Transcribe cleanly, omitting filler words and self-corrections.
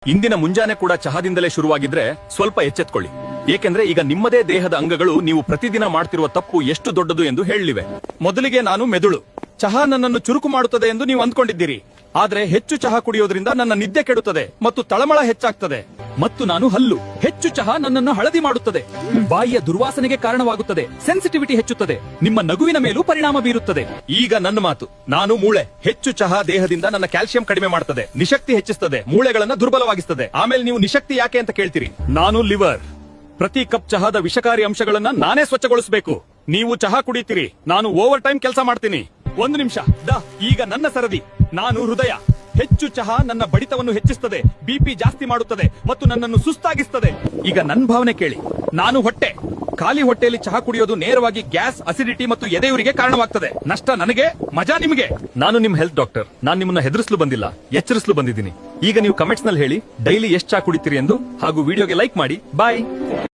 ಇಂದಿನ ಮುಂಜಾನೆ ಕೂಡ ಚಹಾದಿಂದಲೇ ಶುರುವಾಗಿದ್ರೆ ಸ್ವಲ್ಪ ಎಚ್ಚೆತ್ಕೊಳ್ಳಿ. ಏಕೆಂದ್ರೆ ಈಗ ನಿಮ್ಮದೇ ದೇಹದ ಅಂಗಗಳು ನೀವು ಪ್ರತಿದಿನ ಮಾಡ್ತಿರುವ ತಪ್ಪು ಎಷ್ಟು ದೊಡ್ಡದು ಎಂದು ಹೇಳಲಿವೆ. ಮೊದಲಿಗೆ ನಾನು ಮೆದುಳು. ಚಹಾ ನನ್ನನ್ನು ಚುರುಕು ಮಾಡುತ್ತದೆ ಎಂದು ನೀವು ಅಂದ್ಕೊಂಡಿದ್ದೀರಿ. ಆದ್ರೆ ಹೆಚ್ಚು ಚಹಾ ಕುಡಿಯೋದ್ರಿಂದ ನನ್ನ ನಿದ್ದೆ ಕೆಡುತ್ತದೆ ಮತ್ತು ತಳಮಳ ಹೆಚ್ಚಾಗ್ತದೆ. ಮತ್ತು ನಾನು ಹಲ್ಲು. ಹೆಚ್ಚು ಚಹಾ ನನ್ನನ್ನು ಹಳದಿ ಮಾಡುತ್ತದೆ, ಬಾಯಿಯ ದುರ್ವಾಸನೆಗೆ ಕಾರಣವಾಗುತ್ತದೆ, ಸೆನ್ಸಿಟಿವಿಟಿ ಹೆಚ್ಚುತ್ತದೆ, ನಿಮ್ಮ ನಗುವಿನ ಮೇಲೂ ಪರಿಣಾಮ ಬೀರುತ್ತದೆ. ಈಗ ನನ್ನ ಮಾತು. ನಾನು ಮೂಳೆ. ಹೆಚ್ಚು ಚಹಾ ದೇಹದಿಂದ ನನ್ನ ಕ್ಯಾಲ್ಸಿಯಂ ಕಡಿಮೆ ಮಾಡುತ್ತದೆ, ನಿಶಕ್ತಿ ಹೆಚ್ಚಿಸುತ್ತದೆ, ಮೂಳೆಗಳನ್ನ ದುರ್ಬಲವಾಗಿಸುತ್ತದೆ. ಆಮೇಲೆ ನೀವು ನಿಶಕ್ತಿ ಯಾಕೆ ಅಂತ ಕೇಳ್ತೀರಿ. ನಾನು ಲಿವರ್. ಪ್ರತಿ ಕಪ್ ಚಹಾದ ವಿಷಕಾರಿ ಅಂಶಗಳನ್ನ ನಾನೇ ಸ್ವಚ್ಛಗೊಳಿಸಬೇಕು. ನೀವು ಚಹಾ ಕುಡಿತೀರಿ, ನಾನು ಓವರ್ ಟೈಮ್ ಕೆಲಸ ಮಾಡ್ತೀನಿ. ಒಂದು ನಿಮಿಷ. ಈಗ ನನ್ನ ಸರದಿ. ನಾನು ಹೃದಯ. ಹೆಚ್ಚು ಚಹಾ ನನ್ನ ಬಡಿತವನ್ನು ಹೆಚ್ಚಿಸುತ್ತದೆ, ಬಿಪಿ ಜಾಸ್ತಿ ಮಾಡುತ್ತದೆ ಮತ್ತು ನನ್ನನ್ನು ಸುಸ್ತಾಗಿಸುತ್ತದೆ. ಈಗ ನನ್ನ ಭಾವನೆ ಕೇಳಿ. ನಾನು ಹೊಟ್ಟೆ. ಖಾಲಿ ಹೊಟ್ಟೆಯಲ್ಲಿ ಚಹಾ ಕುಡಿಯೋದು ನೇರವಾಗಿ ಗ್ಯಾಸ್, ಅಸಿಡಿಟಿ ಮತ್ತು ಎದೆಯುರಿಗೆ ಕಾರಣವಾಗ್ತದೆ. ನಷ್ಟ ನನಗೆ, ಮಜಾ ನಿಮಗೆ. ನಾನು ನಿಮ್ ಹೆಲ್ತ್ ಡಾಕ್ಟರ್. ನಾನು ನಿಮ್ಮನ್ನ ಹೆದರಿಸಲು ಬಂದಿಲ್ಲ, ಎಚ್ಚರಿಸಲು ಬಂದಿದ್ದೀನಿ. ಈಗ ನೀವು ಕಮೆಂಟ್ಸ್ ನಲ್ಲಿ ಹೇಳಿ ಡೈಲಿ ಎಷ್ಟು ಚಹಾ ಕುಡಿತೀರಿ ಎಂದು, ಹಾಗೂ ವಿಡಿಯೋಗೆ ಲೈಕ್ ಮಾಡಿ. ಬಾಯ್.